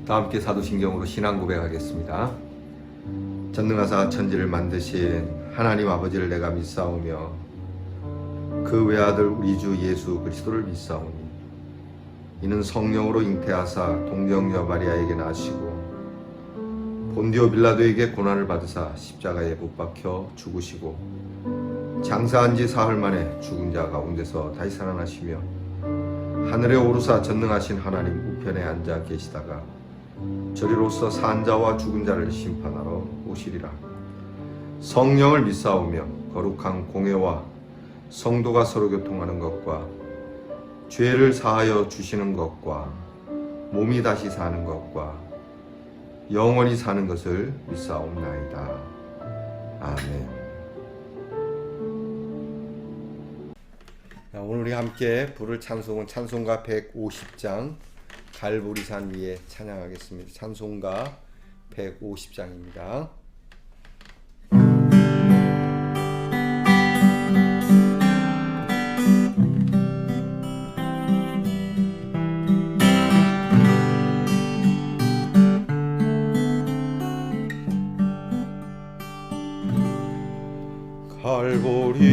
다 함께 사도신경으로 신앙 고백하겠습니다. 전능하사 천지를 만드신 하나님 아버지를 내가 믿사오며 그 외아들 우리 주 예수 그리스도를 믿사오니 이는 성령으로 잉태하사 동정녀 마리아에게 나시고 본디오 빌라도에게 고난을 받으사 십자가에 못 박혀 죽으시고 장사한 지 사흘 만에 죽은 자 가운데서 다시 살아나시며 하늘에 오르사 전능하신 하나님 우편에 앉아 계시다가 저리로서 산 자와 죽은 자를 심판하러 오시리라. 성령을 믿사오며 거룩한 공회와 성도가 서로 교통하는 것과 죄를 사하여 주시는 것과 몸이 다시 사는 것과 영원히 사는 것을 믿사옵나이다. 아멘. 오늘 우리 함께 부를 찬송은 찬송가 150장 갈보리산 위에 찬양하겠습니다. 찬송가 150장입니다.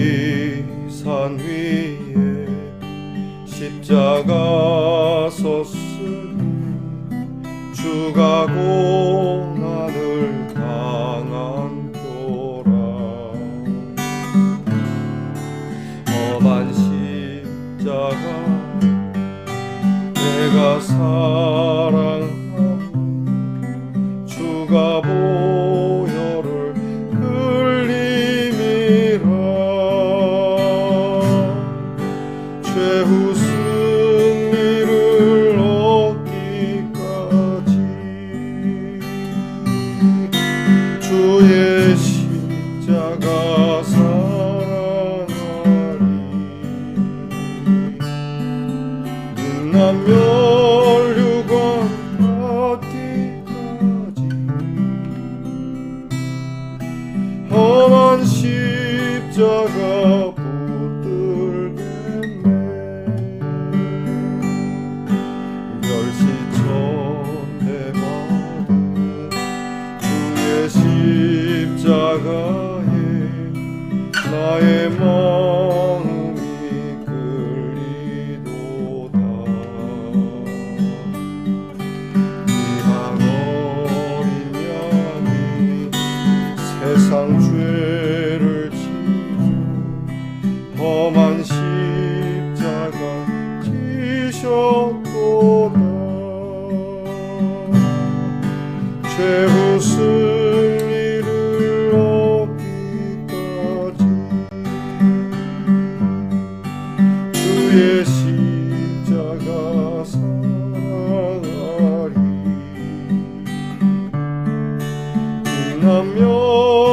갈보리산 위에 십자가 섰으니 주가 고난을 당한 표라. 험한 십자가 내가 사랑하니 주가 보혈을 흘림이라. 최후 승리를 얻기까지 주의 십자가 사랑하리. 인남멸류관 받기까지 험한 십자가 십자가에 나의 마음이 끌리도다. 이방 어린 양이 세상 죄를 지고 험한 십자가 지셨도다. 최후 주의 십자가 사랑하리.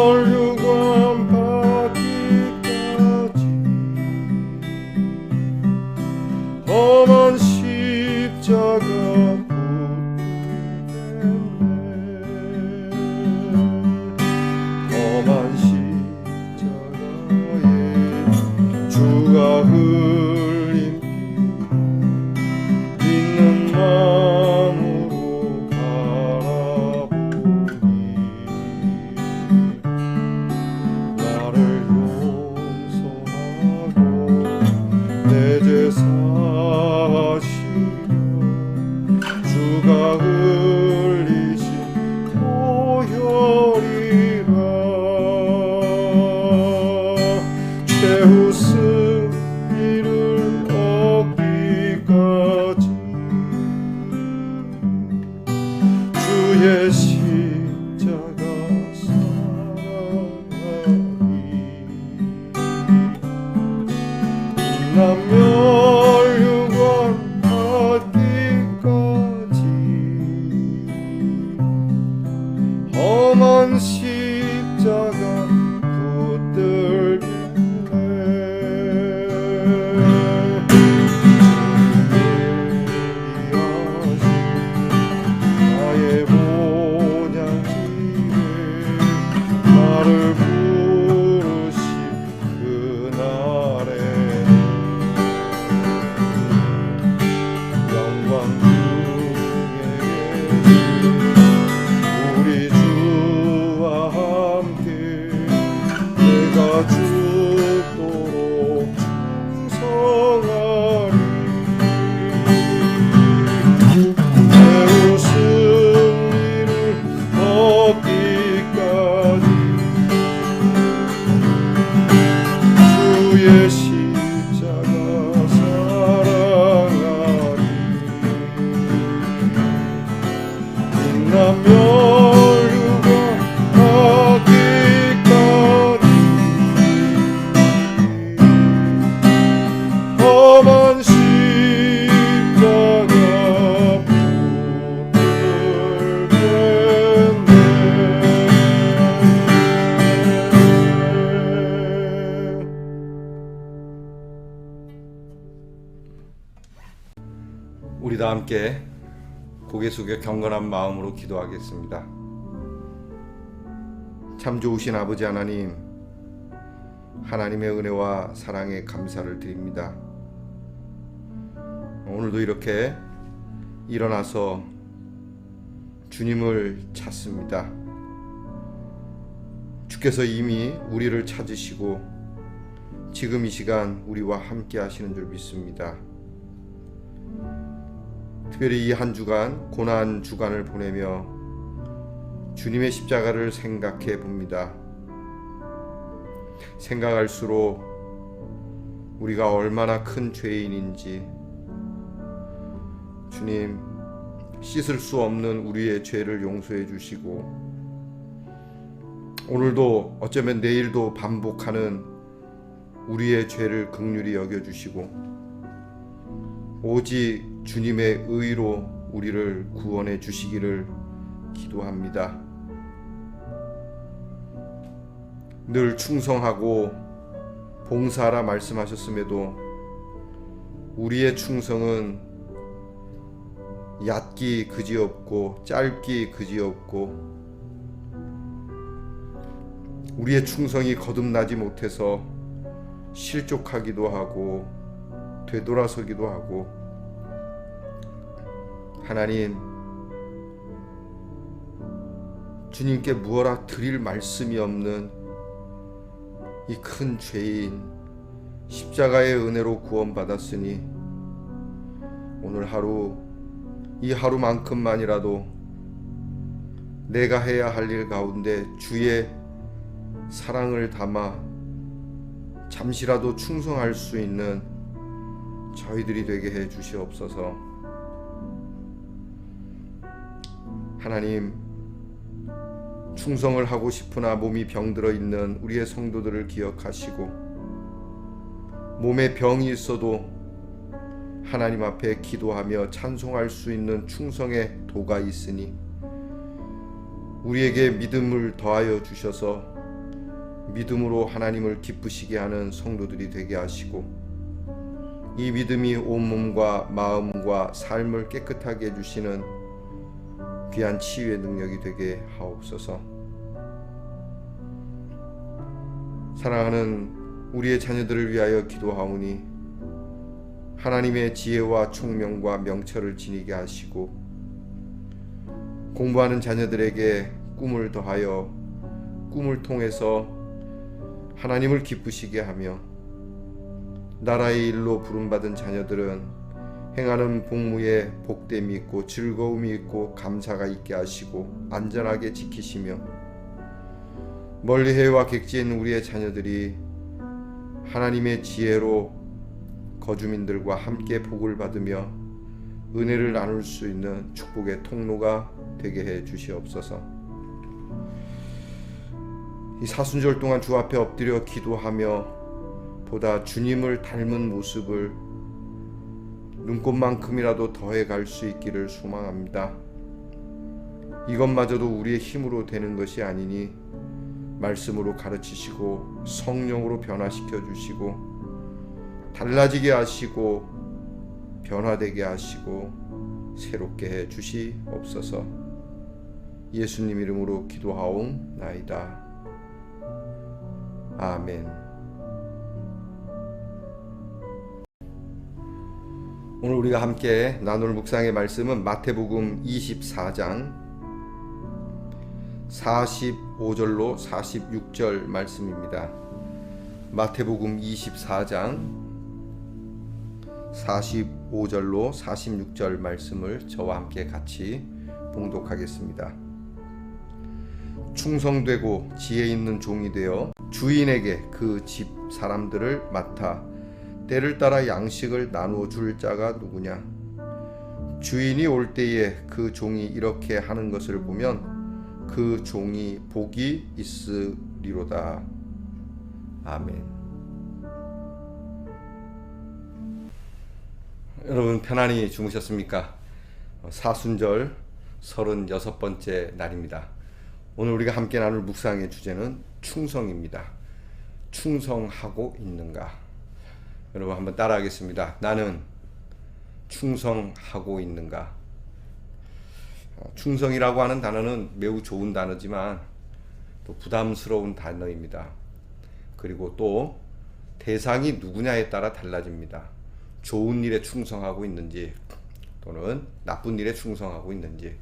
인남멸류관 받기까지 험한 십자가 붙들겠네. 험한 십자가에 주가 마음으로 바라보니 나를 용서하고 내 죄 사하시려 주가 흘리신 보혈이라. 최후 승리를 얻기까지 주의 십자가 사랑하리. 인남멸류관 받기까지 험한 십자가 붙들겠네. 나의 본향기에 나를 부르신 그날에 영광 중에 다 함께 고개 숙여 경건한 마음으로 기도하겠습니다. 참 좋으신 아버지 하나님, 하나님의 은혜와 사랑에 감사를 드립니다. 오늘도 이렇게 일어나서 주님을 찾습니다. 주께서 이미 우리를 찾으시고 지금 이 시간 우리와 함께 하시는 줄 믿습니다. 특별히 이 한 주간 고난 주간을 보내며 주님의 십자가를 생각해 봅니다. 생각할수록 우리가 얼마나 큰 죄인인지, 주님 씻을 수 없는 우리의 죄를 용서해 주시고, 오늘도 어쩌면 내일도 반복하는 우리의 죄를 긍휼히 여겨 주시고, 오직 주님의 의로 우리를 구원해 주시기를 기도합니다. 늘 충성하고 봉사하라 말씀하셨음에도 우리의 충성은 얕기 그지없고 짧기 그지없고, 우리의 충성이 거듭나지 못해서 실족하기도 하고 되돌아서기도 하고, 하나님, 주님께 무엇라 드릴 말씀이 없는 이 큰 죄인, 십자가의 은혜로 구원받았으니 오늘 하루, 이 하루만큼만이라도 내가 해야 할 일 가운데 주의 사랑을 담아 잠시라도 충성할 수 있는 저희들이 되게 해 주시옵소서. 하나님, 충성을 하고 싶으나 몸이 병들어 있는 우리의 성도들을 기억하시고, 몸에 병이 있어도 하나님 앞에 기도하며 찬송할 수 있는 충성의 도가 있으니 우리에게 믿음을 더하여 주셔서 믿음으로 하나님을 기쁘시게 하는 성도들이 되게 하시고, 이 믿음이 온몸과 마음과 삶을 깨끗하게 해주시는 귀한 치유의 능력이 되게 하옵소서. 사랑하는 우리의 자녀들을 위하여 기도하오니 하나님의 지혜와 총명과 명철을 지니게 하시고, 공부하는 자녀들에게 꿈을 더하여 꿈을 통해서 하나님을 기쁘시게 하며, 나라의 일로 부름받은 자녀들은 행하는 복무에 복됨이 있고 즐거움이 있고 감사가 있게 하시고 안전하게 지키시며, 멀리 해외와 객지에 있는 우리의 자녀들이 하나님의 지혜로 거주민들과 함께 복을 받으며 은혜를 나눌 수 있는 축복의 통로가 되게 해 주시옵소서. 이 사순절 동안 주 앞에 엎드려 기도하며 보다 주님을 닮은 모습을 눈꽃만큼이라도 더해 갈 수 있기를 소망합니다. 이것마저도 우리의 힘으로 되는 것이 아니니 말씀으로 가르치시고 성령으로 변화시켜 주시고 달라지게 하시고 변화되게 하시고 새롭게 해 주시옵소서. 예수님 이름으로 기도하옵나이다. 아멘. 오늘 우리가 함께 나눌 묵상의 말씀은 마태복음 24장 45절로 46절 말씀입니다. 마태복음 24장 45절로 46절 말씀을 저와 함께 같이 봉독하겠습니다. 충성되고 지혜 있는 종이 되어 주인에게 그 집 사람들을 맡아 때를 따라 양식을 나누어 줄 자가 누구냐? 주인이 올 때에 그 종이 이렇게 하는 것을 보면 그 종이 복이 있으리로다. 아멘. 여러분 편안히 주무셨습니까? 사순절 36번째 날입니다. 오늘 우리가 함께 나눌 묵상의 주제는 충성입니다. 충성하고 있는가? 여러분 한번 따라하겠습니다. 나는 충성하고 있는가? 충성이라고 하는 단어는 매우 좋은 단어지만 또 부담스러운 단어입니다. 그리고 또 대상이 누구냐에 따라 달라집니다. 좋은 일에 충성하고 있는지 또는 나쁜 일에 충성하고 있는지,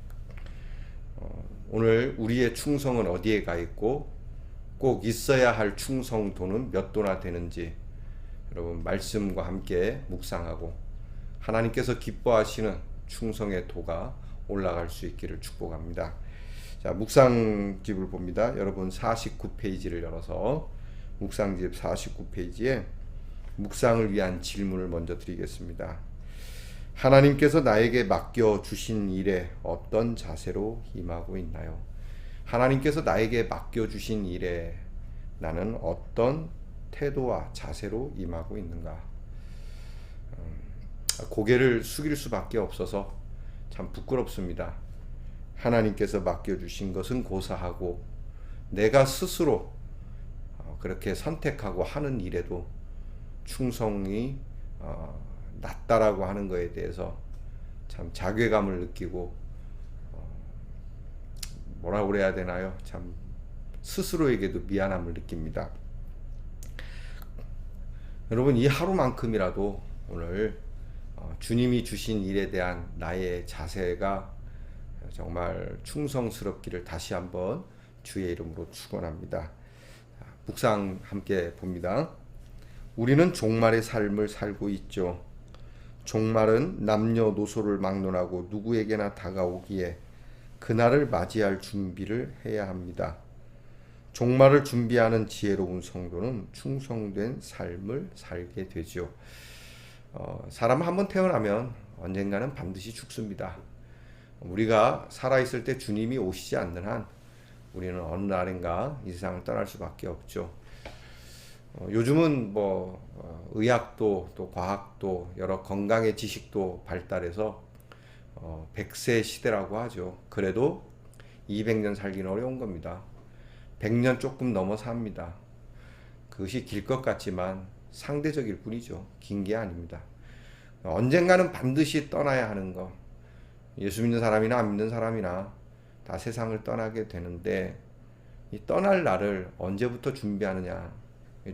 오늘 우리의 충성은 어디에 가 있고 꼭 있어야 할 충성도는 몇 도나 되는지 여러분 말씀과 함께 묵상하고 하나님께서 기뻐하시는 충성의 도가 올라갈 수 있기를 축복합니다. 자, 묵상집을 봅니다. 여러분 49페이지를 열어서 묵상집 49페이지에 묵상을 위한 질문을 먼저 드리겠습니다. 하나님께서 나에게 맡겨주신 일에 어떤 자세로 임하고 있나요? 하나님께서 나에게 맡겨주신 일에 나는 어떤 태도와 자세로 임하고 있는가? 고개를 숙일 수밖에 없어서 참 부끄럽습니다. 하나님께서 맡겨주신 것은 고사하고 내가 스스로 그렇게 선택하고 하는 일에도 충성이 낮다라고 하는 것에 대해서 참 자괴감을 느끼고 뭐라고 그래야 되나요? 참 스스로에게도 미안함을 느낍니다. 여러분, 이 하루만큼이라도 오늘 주님이 주신 일에 대한 나의 자세가 정말 충성스럽기를 다시 한번 주의 이름으로 축원합니다. 묵상 함께 봅니다. 우리는 종말의 삶을 살고 있죠. 종말은 남녀노소를 막론하고 누구에게나 다가오기에 그날을 맞이할 준비를 해야 합니다. 종말을 준비하는 지혜로운 성도는 충성된 삶을 살게 되죠. 사람 한번 태어나면 언젠가는 반드시 죽습니다. 우리가 살아있을 때 주님이 오시지 않는 한 우리는 어느 날인가 이 세상을 떠날 수밖에 없죠. 요즘은 의학도 또 과학도 여러 건강의 지식도 발달해서 100세 시대라고 하죠. 그래도 200년 살기는 어려운 겁니다. 100년 조금 넘어 삽니다. 그것이 길 것 같지만 상대적일 뿐이죠. 긴 게 아닙니다. 언젠가는 반드시 떠나야 하는 거. 예수 믿는 사람이나 안 믿는 사람이나 다 세상을 떠나게 되는데 이 떠날 날을 언제부터 준비하느냐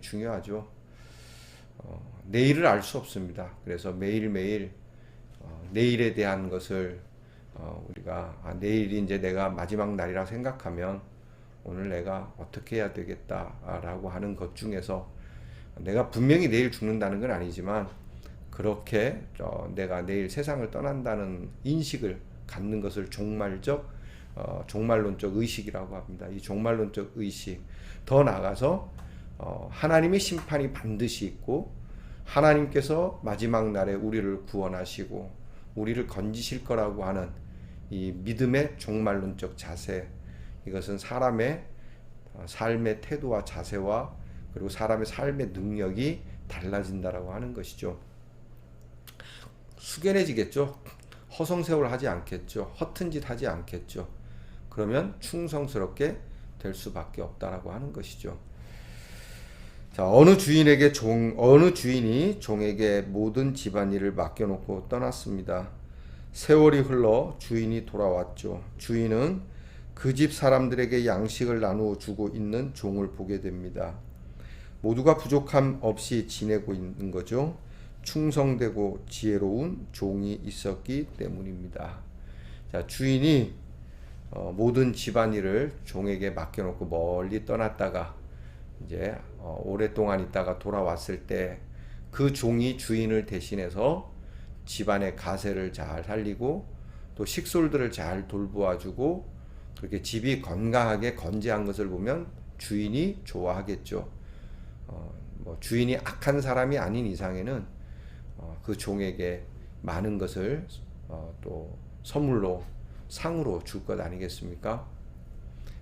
중요하죠. 내일을 알 수 없습니다. 그래서 매일매일 내일에 대한 것을 우리가 내일이 이제 내가 마지막 날이라 생각하면 오늘 내가 어떻게 해야 되겠다라고 하는 것 중에서 내가 분명히 내일 죽는다는 건 아니지만 그렇게 내가 내일 세상을 떠난다는 인식을 갖는 것을 종말론적 의식이라고 합니다. 이 종말론적 의식, 더 나아가서 하나님의 심판이 반드시 있고 하나님께서 마지막 날에 우리를 구원하시고 우리를 건지실 거라고 하는 이 믿음의 종말론적 자세, 이것은 사람의 삶의 태도와 자세와 그리고 사람의 삶의 능력이 달라진다라고 하는 것이죠. 숙연해지겠죠. 허송세월 하지 않겠죠. 허튼 짓 하지 않겠죠. 그러면 충성스럽게 될 수밖에 없다라고 하는 것이죠. 자, 어느 주인이 종에게 모든 집안일을 맡겨놓고 떠났습니다. 세월이 흘러 주인이 돌아왔죠. 주인은 그 집 사람들에게 양식을 나누어 주고 있는 종을 보게 됩니다. 모두가 부족함 없이 지내고 있는 거죠. 충성되고 지혜로운 종이 있었기 때문입니다. 자, 주인이 모든 집안일을 종에게 맡겨놓고 멀리 떠났다가 이제 오랫동안 있다가 돌아왔을 때 그 종이 주인을 대신해서 집안의 가세를 잘 살리고 또 식솔들을 잘 돌보아주고 그렇게 집이 건강하게 건재한 것을 보면 주인이 좋아하겠죠. 주인이 악한 사람이 아닌 이상에는 그 종에게 많은 것을 또 선물로 상으로 줄 것 아니겠습니까?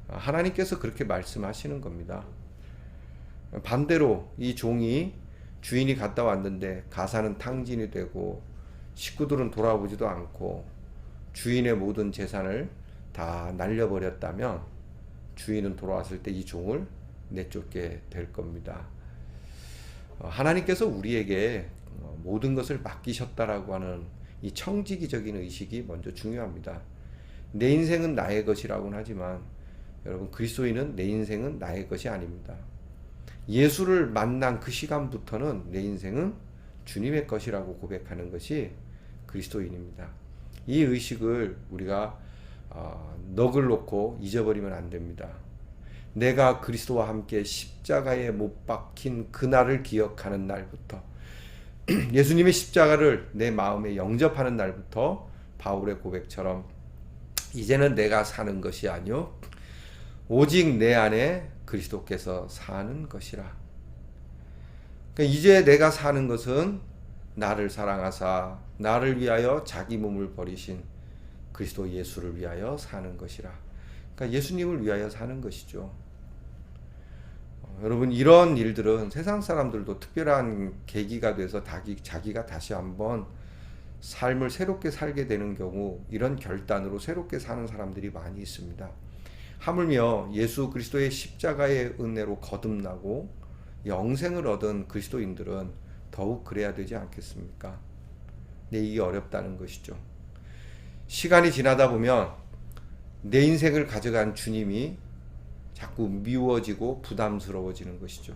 하나님께서 그렇게 말씀하시는 겁니다. 반대로 이 종이 주인이 갔다 왔는데 가사는 탕진이 되고 식구들은 돌아보지도 않고 주인의 모든 재산을 다 날려버렸다면 주인은 돌아왔을 때 이 종을 내쫓게 될 겁니다. 하나님께서 우리에게 모든 것을 맡기셨다라고 하는 이 청지기적인 의식이 먼저 중요합니다. 내 인생은 나의 것이라고는 하지만 여러분, 그리스도인은 내 인생은 나의 것이 아닙니다. 예수를 만난 그 시간부터는 내 인생은 주님의 것이라고 고백하는 것이 그리스도인입니다. 이 의식을 우리가 넋을 놓고 잊어버리면 안 됩니다. 내가 그리스도와 함께 십자가에 못 박힌 그날을 기억하는 날부터, 예수님의 십자가를 내 마음에 영접하는 날부터 바울의 고백처럼 이제는 내가 사는 것이 아니요 오직 내 안에 그리스도께서 사는 것이라. 그러니까 이제 내가 사는 것은 나를 사랑하사 나를 위하여 자기 몸을 버리신 그리스도 예수를 위하여 사는 것이라. 그러니까 예수님을 위하여 사는 것이죠. 여러분, 이런 일들은 세상 사람들도 특별한 계기가 돼서 자기가 다시 한번 삶을 새롭게 살게 되는 경우, 이런 결단으로 새롭게 사는 사람들이 많이 있습니다. 하물며 예수 그리스도의 십자가의 은혜로 거듭나고 영생을 얻은 그리스도인들은 더욱 그래야 되지 않겠습니까? 근데 이게 어렵다는 것이죠. 시간이 지나다 보면 내 인생을 가져간 주님이 자꾸 미워지고 부담스러워지는 것이죠.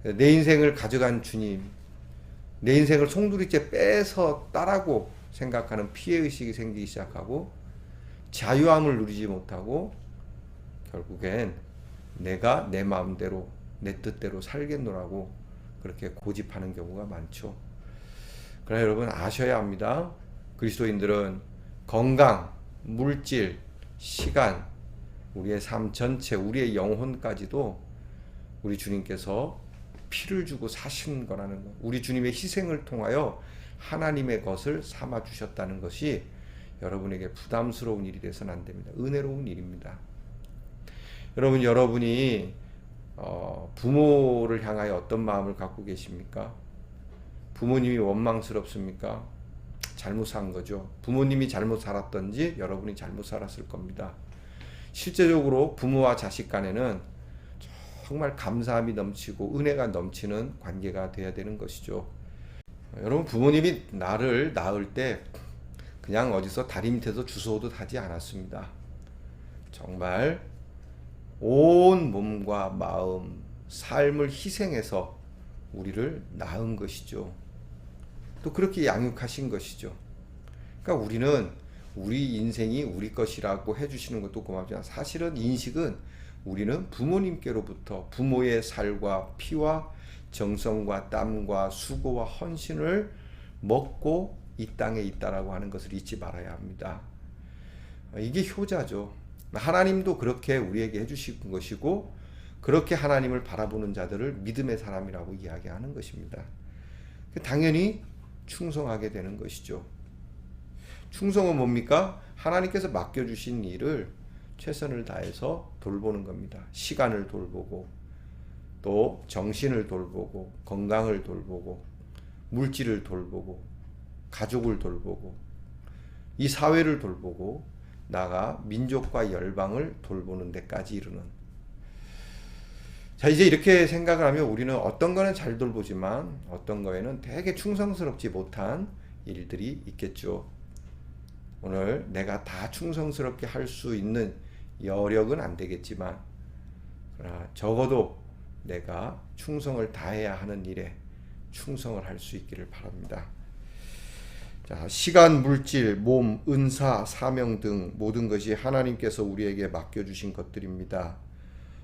내 인생을 가져간 주님, 내 인생을 송두리째 빼서 따라고 생각하는 피해의식이 생기기 시작하고 자유함을 누리지 못하고 결국엔 내가 내 마음대로 내 뜻대로 살겠노라고 그렇게 고집하는 경우가 많죠. 그러나 여러분, 아셔야 합니다. 그리스도인들은 건강, 물질, 시간, 우리의 삶 전체, 우리의 영혼까지도 우리 주님께서 피를 주고 사신 거라는 것, 우리 주님의 희생을 통하여 하나님의 것을 삼아 주셨다는 것이 여러분에게 부담스러운 일이 돼서는 안 됩니다. 은혜로운 일입니다. 여러분, 여러분이 부모를 향하여 어떤 마음을 갖고 계십니까? 부모님이 원망스럽습니까? 잘못 산 거죠. 부모님이 잘못 살았던지 여러분이 잘못 살았을 겁니다. 실제적으로 부모와 자식 간에는 정말 감사함이 넘치고 은혜가 넘치는 관계가 돼야 되는 것이죠. 여러분, 부모님이 나를 낳을 때 그냥 어디서 다리 밑에서 주워도 하지 않았습니다. 정말 온 몸과 마음, 삶을 희생해서 우리를 낳은 것이죠. 또 그렇게 양육하신 것이죠. 그러니까 우리는 우리 인생이 우리 것이라고 해주시는 것도 고맙지만 사실은 인식은 우리는 부모님께로부터 부모의 살과 피와 정성과 땀과 수고와 헌신을 먹고 이 땅에 있다라고 하는 것을 잊지 말아야 합니다. 이게 효자죠. 하나님도 그렇게 우리에게 해주신 것이고 그렇게 하나님을 바라보는 자들을 믿음의 사람이라고 이야기하는 것입니다. 당연히 충성하게 되는 것이죠. 충성은 뭡니까? 하나님께서 맡겨주신 일을 최선을 다해서 돌보는 겁니다. 시간을 돌보고 또 정신을 돌보고 건강을 돌보고 물질을 돌보고 가족을 돌보고 이 사회를 돌보고 나아가 민족과 열방을 돌보는 데까지 이르는. 자, 이제 이렇게 생각을 하면 우리는 어떤 거는 잘 돌보지만 어떤 거에는 되게 충성스럽지 못한 일들이 있겠죠. 오늘 내가 다 충성스럽게 할 수 있는 여력은 안 되겠지만 그러나 적어도 내가 충성을 다해야 하는 일에 충성을 할 수 있기를 바랍니다. 자, 시간, 물질, 몸, 은사, 사명 등 모든 것이 하나님께서 우리에게 맡겨주신 것들입니다.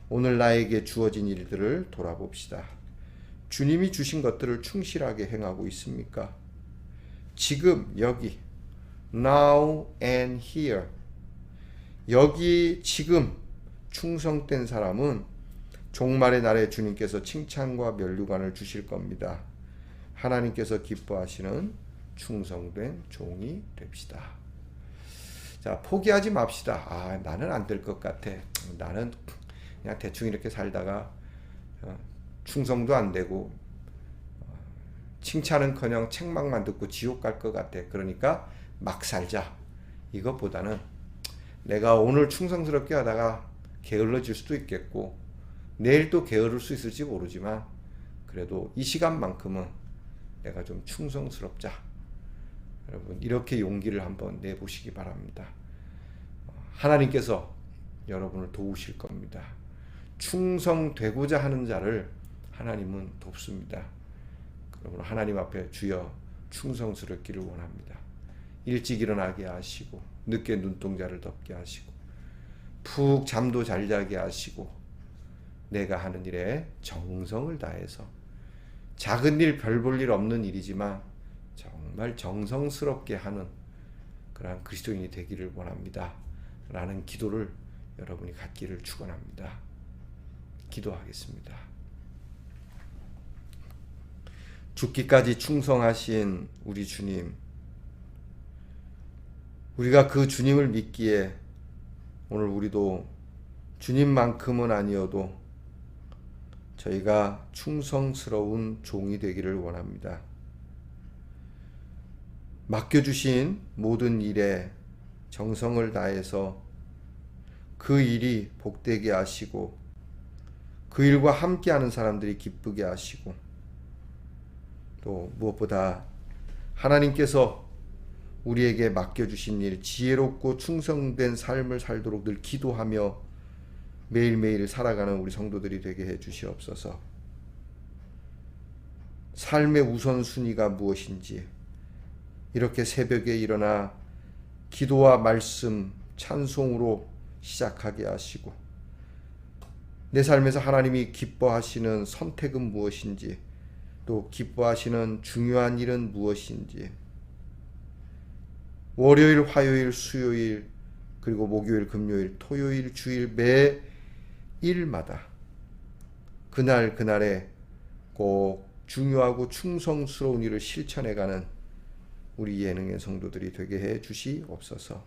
오늘 나에게 주어진 일들을 돌아봅시다. 주님이 주신 것들을 충실하게 행하고 있습니까? 지금 여기 now and here 여기 지금 충성된 사람은 종말의 날에 주님께서 칭찬과 면류관을 주실 겁니다. 하나님께서 기뻐하시는 충성된 종이 됩시다. 자, 포기하지 맙시다. 나는 안 될 것 같아. 나는 그냥 대충 이렇게 살다가 충성도 안 되고 칭찬은커녕 책망만 듣고 지옥 갈 것 같아. 그러니까 막 살자. 이것보다는 내가 오늘 충성스럽게 하다가 게을러질 수도 있겠고 내일 또 게으를 수 있을지 모르지만 그래도 이 시간만큼은 내가 좀 충성스럽자. 여러분 이렇게 용기를 한번 내보시기 바랍니다. 하나님께서 여러분을 도우실 겁니다. 충성되고자 하는 자를 하나님은 돕습니다. 여러분 하나님 앞에 주여 충성스럽기를 원합니다. 일찍 일어나게 하시고 늦게 눈동자를 덮게 하시고 푹 잠도 잘 자게 하시고 내가 하는 일에 정성을 다해서 작은 일 별 볼 일 없는 일이지만 정말 정성스럽게 하는 그러한 그리스도인이 되기를 원합니다. 라는 기도를 여러분이 갖기를 축원합니다. 기도하겠습니다. 죽기까지 충성하신 우리 주님, 우리가 그 주님을 믿기에 오늘 우리도 주님만큼은 아니어도 저희가 충성스러운 종이 되기를 원합니다. 맡겨주신 모든 일에 정성을 다해서 그 일이 복되게 하시고 그 일과 함께하는 사람들이 기쁘게 하시고 또 무엇보다 하나님께서 우리에게 맡겨주신 일, 지혜롭고 충성된 삶을 살도록 늘 기도하며 매일매일 살아가는 우리 성도들이 되게 해 주시옵소서. 삶의 우선순위가 무엇인지 이렇게 새벽에 일어나 기도와 말씀, 찬송으로 시작하게 하시고 내 삶에서 하나님이 기뻐하시는 선택은 무엇인지 또 기뻐하시는 중요한 일은 무엇인지 월요일, 화요일, 수요일 그리고 목요일, 금요일, 토요일, 주일 매일마다 그날 그날에 꼭 중요하고 충성스러운 일을 실천해가는 우리 예능의 성도들이 되게 해 주시옵소서.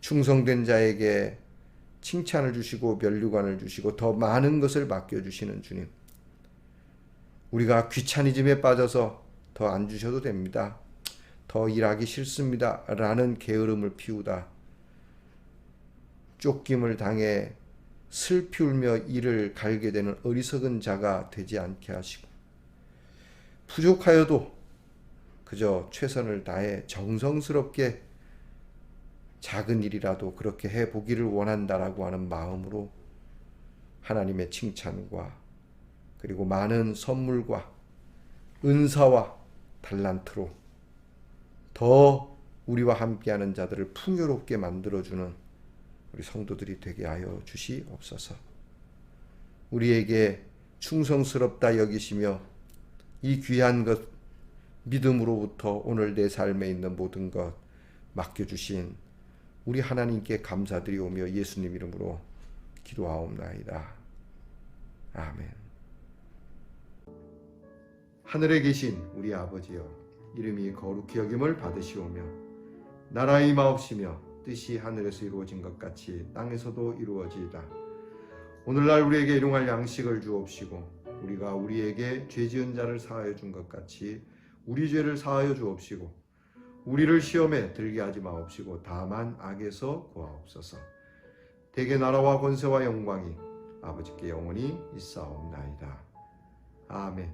충성된 자에게 칭찬을 주시고 면류관을 주시고 더 많은 것을 맡겨주시는 주님, 우리가 귀차니즘에 빠져서 더 안 주셔도 됩니다. 더 일하기 싫습니다 라는 게으름을 피우다 쫓김을 당해 슬피 울며 이를 갈게 되는 어리석은 자가 되지 않게 하시고 부족하여도 그저 최선을 다해 정성스럽게 작은 일이라도 그렇게 해보기를 원한다라고 하는 마음으로 하나님의 칭찬과 그리고 많은 선물과 은사와 달란트로 더 우리와 함께하는 자들을 풍요롭게 만들어주는 우리 성도들이 되게 하여 주시옵소서. 우리에게 충성스럽다 여기시며 이 귀한 것 믿음으로부터 오늘 내 삶에 있는 모든 것 맡겨주신 우리 하나님께 감사드리오며 예수님 이름으로 기도하옵나이다. 아멘. 하늘에 계신 우리 아버지여, 이름이 거룩히 여김을 받으시오며 나라의 임하옵시며 뜻이 하늘에서 이루어진 것 같이 땅에서도 이루어지이다. 오늘날 우리에게 일용할 양식을 주옵시고 우리가 우리에게 죄 지은 자를 사하여 준 것 같이 우리 죄를 사하여 주옵시고 우리를 시험에 들게 하지 마옵시고 다만 악에서 구하옵소서. 대개 나라와 권세와 영광이 아버지께 영원히 있사옵나이다. 아멘.